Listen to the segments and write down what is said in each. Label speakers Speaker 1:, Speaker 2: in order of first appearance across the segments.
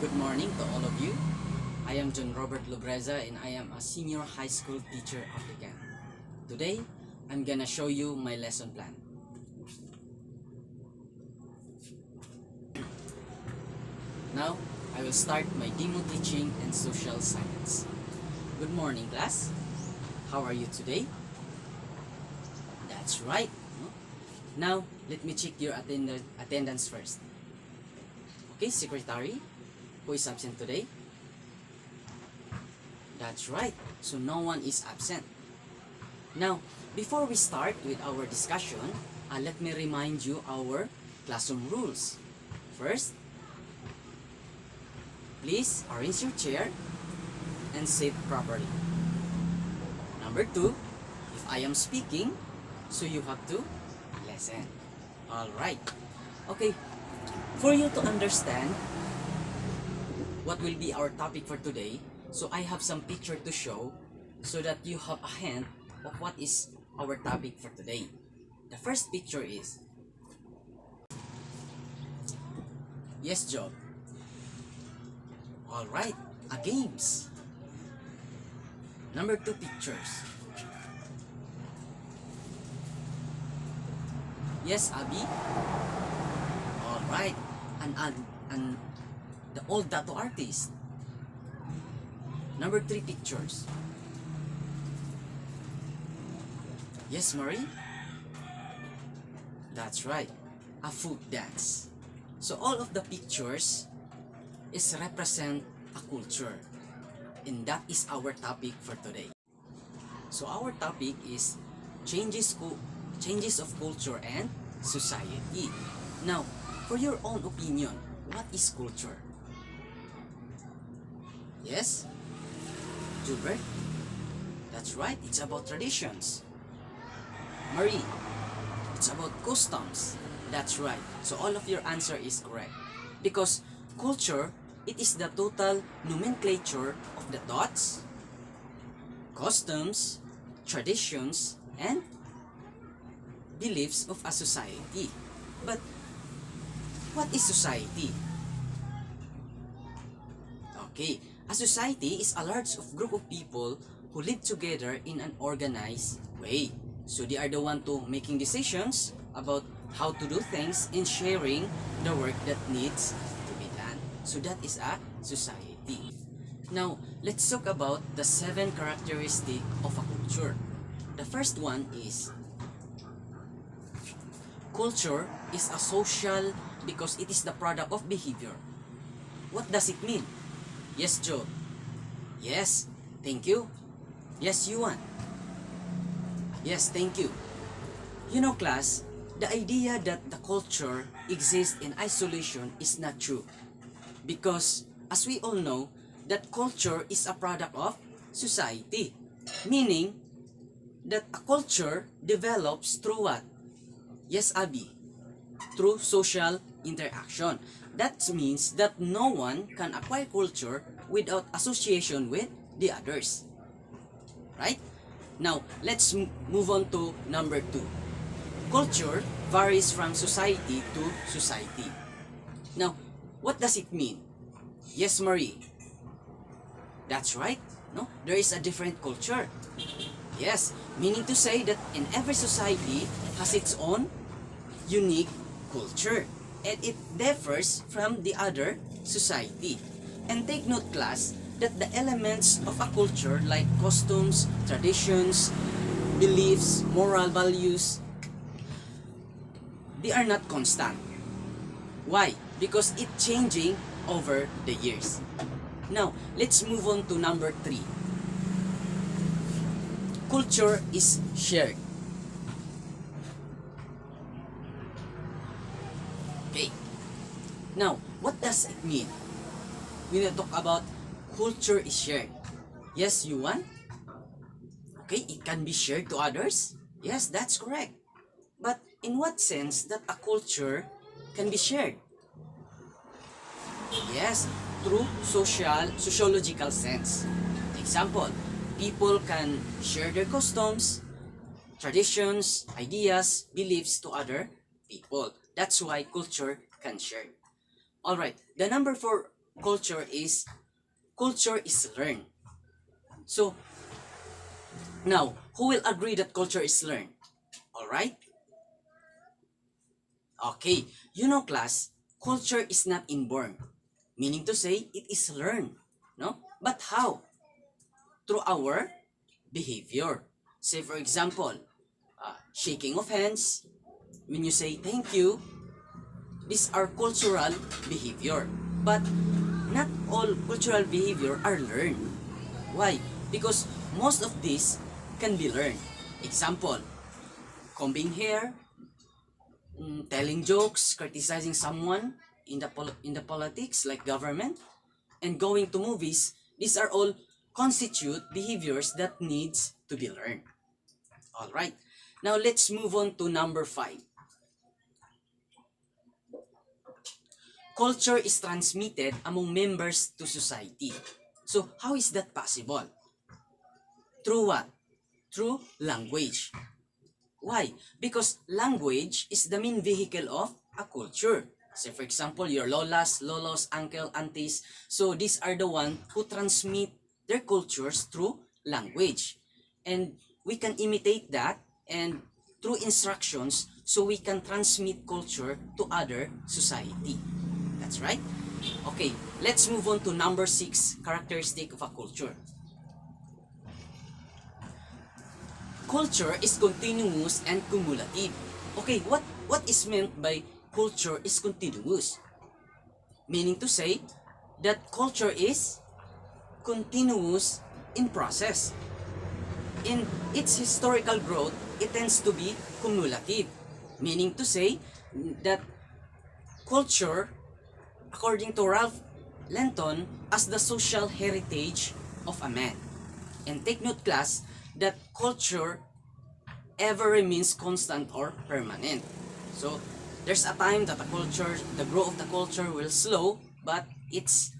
Speaker 1: Good morning to all of you. I am John Robert Lubreza and I am a senior high school teacher applicant. Today, I'm gonna show you my lesson plan. Now, I will start my demo teaching and social science. Good morning, class. How are you today? That's right. Now, let me check your attendance first. Okay, secretary, who is absent today? That's right. So no one is absent. Now, before we start with our discussion, let me remind you our classroom rules. First, please arrange your chair and sit properly. Number 2, if I am speaking, so you have to listen. Alright. Okay. For you to understand what will be our topic for today, so I have some picture to show so that you have a hint of what is our topic for today. The first picture is, yes, Job. Alright, a games. Number 2 pictures. Yes, Abby. Alright, and the old tattoo artist. Number 3 pictures. Yes, Marie? That's right, a folk dance. So all of the pictures is represent a culture. And that is our topic for today. So our topic is changes of culture and society. Now, for your own opinion, what is culture? Yes? Gilbert? That's right, it's about traditions. Marie? It's about customs. That's right. So all of your answer is correct. Because culture, it is the total nomenclature of the thoughts, customs, traditions, and beliefs of a society. But what is society? Okay, a society is a large group of people who live together in an organized way. So they are the one to making decisions about how to do things and sharing the work that needs to be done. So that is a society. Now, let's talk about the 7 characteristics of a culture. The first one is, culture is a social because it is the product of behavior. What does it mean? Yes, Joe. Yes, thank you. Yes, Yuan. Yes, thank you. You know, class, the idea that the culture exists in isolation is not true. Because, as we all know, that culture is a product of society. Meaning, that a culture develops through what? Yes, Abby. Through social interaction. That means that no one can acquire culture without association with the others. Right? Now, let's move on to number 2. Culture varies from society to society. Now, what does it mean? Yes, Marie. That's right. No, there is a different culture. Yes, meaning to say that in every society has its own unique culture. And it differs from the other society. And take note, class, that the elements of a culture like customs, traditions, beliefs, moral values, they are not constant. Why? Because it's changing over the years. Now, let's move on to number 3. Culture is shared. Okay. Now, what does it mean? We will talk about culture is shared. Yes, Yuan? Okay, it can be shared to others? Yes, that's correct. But in what sense that a culture can be shared? Yes, through sociological sense. Example, people can share their customs, traditions, ideas, beliefs to other people. That's why culture can share. Alright, the number 4 culture is learned. So now, who will agree that culture is learned? All right? Okay, class, culture is not inborn, meaning to say it is learned, no? But how? Through our behavior. Say for example, shaking of hands, when you say thank you, these are cultural behavior. But not all cultural behavior are learned. Why? Because most of these can be learned. Example, combing hair, telling jokes, criticizing someone in the politics like government, and going to movies. These are all constitute behaviors that needs to be learned. All right. Now let's move on to number 5. Culture is transmitted among members to society. So how is that possible? Through what? Through language. Why? Because language is the main vehicle of a culture. Say for example, your lolas, lolos, uncle, aunties. So these are the ones who transmit their cultures through language. And we can imitate that and through instructions so we can transmit culture to other society. That's right. Okay, let's move on to number 6, characteristic of a culture. Culture is continuous and cumulative. Okay, what is meant by culture is continuous? Meaning to say that culture is continuous in process. In its historical growth, it tends to be cumulative. Meaning to say that culture, according to Ralph Lenton, as the social heritage of a man. And take note, class, that culture ever remains constant or permanent. So there's a time that the growth of the culture will slow, but it's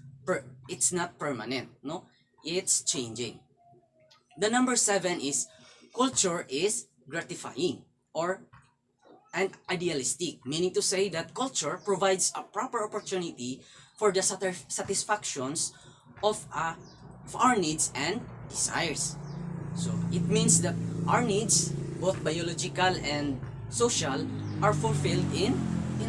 Speaker 1: not permanent, no? It's changing. The number 7 is culture is gratifying or and idealistic, meaning to say that culture provides a proper opportunity for the satisfactions of our needs and desires. So it means that our needs, both biological and social, are fulfilled in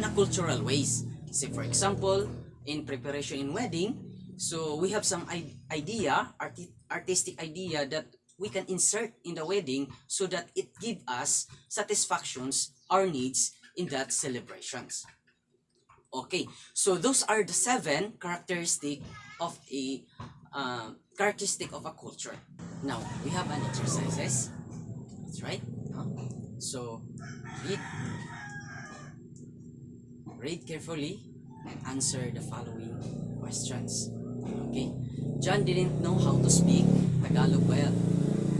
Speaker 1: a cultural ways. Say for example, in preparation in wedding, so we have some artistic idea that we can insert in the wedding so that it give us satisfactions, our needs in that celebrations. Okay, so those are the 7 characteristic of a culture. Now we have an exercises. That's right. So read carefully and answer the following questions. Okay. John didn't know how to speak Tagalog well,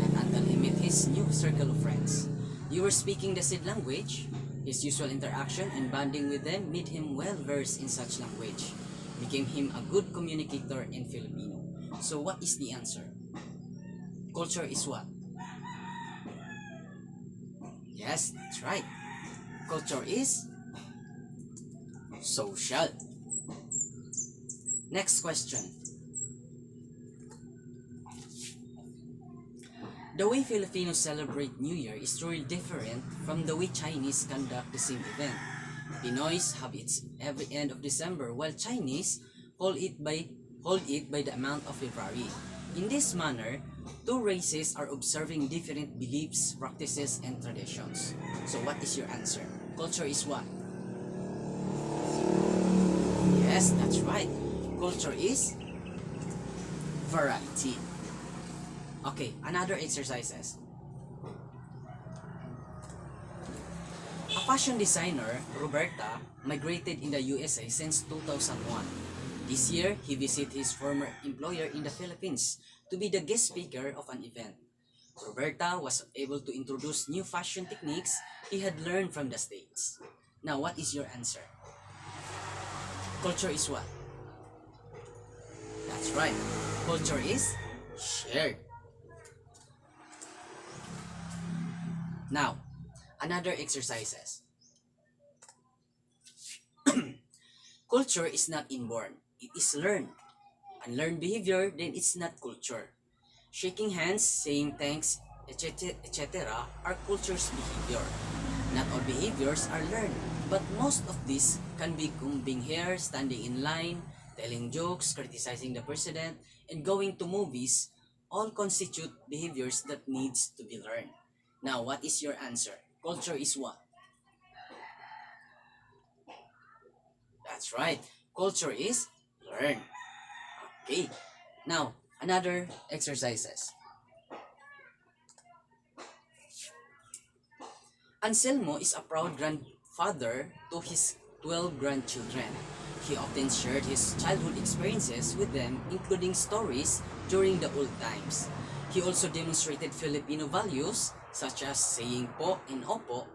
Speaker 1: not until he met his new circle of friends. You were speaking the said language. His usual interaction and bonding with them made him well versed in such language, became him a good communicator in Filipino. So what is the answer? Culture is what? Yes, that's right. Culture is social. Next question. The way Filipinos celebrate New Year is truly different from the way Chinese conduct the same event. Pinoys have it every end of December, while Chinese hold it by the month of February. In this manner, two races are observing different beliefs, practices, and traditions. So what is your answer? Culture is what? Yes, that's right. Culture is variety. Okay, another exercises. A fashion designer, Roberta, migrated in the USA since 2001. This year, he visited his former employer in the Philippines to be the guest speaker of an event. Roberta was able to introduce new fashion techniques he had learned from the States. Now, what is your answer? Culture is what? That's right. Culture is shared. Now, another exercises. Culture is not inborn, it is learned. unlearned behavior, then it's not culture. Shaking hands, saying thanks, etc. are culture's behavior. Not all behaviors are learned, but most of these can be combing hair, standing in line, telling jokes, criticizing the president, and going to movies, all constitute behaviors that needs to be learned. Now, what is your answer? Culture is what? That's right. Culture is learn. Okay. Now, another exercises. Anselmo is a proud grandfather to his 12 grandchildren. He often shared his childhood experiences with them, including stories during the old times. He also demonstrated Filipino values such as saying po and opo,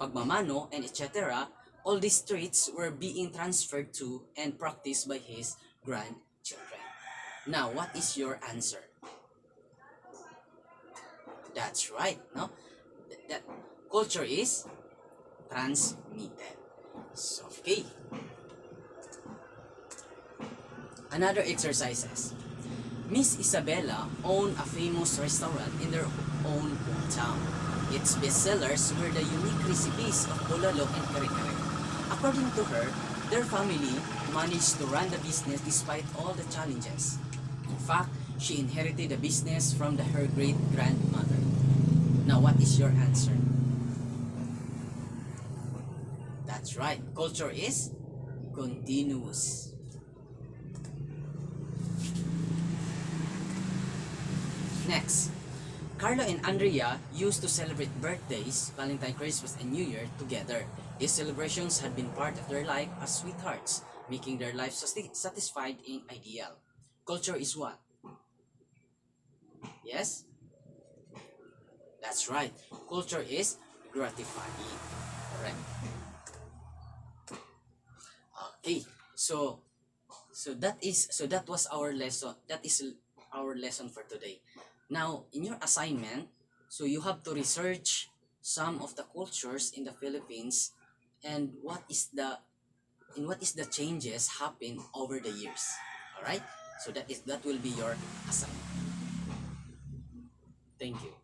Speaker 1: pagmamano, and etc. All these traits were being transferred to and practiced by his grandchildren. Now, what is your answer? That's right, no? That culture is transmitted. So, okay. Another exercises. Miss Isabella owned a famous restaurant in their own hometown. Its bestsellers were the unique recipes of bulalo and kare-kare. According to her, their family managed to run the business despite all the challenges. In fact, she inherited the business from her great-grandmother. Now, what is your answer? That's right. Culture is continuous. Next, Carlo and Andrea used to celebrate birthdays, Valentine, Christmas, and New Year together. These celebrations had been part of their life as sweethearts, making their lives satisfied and ideal. Culture is what? Yes? That's right. Culture is gratifying. Correct. Okay. That was our lesson. That is our lesson for today. Now, in your assignment, so you have to research some of the cultures in the Philippines and what is the changes happen over the years. All right? So that will be your assignment. Thank you.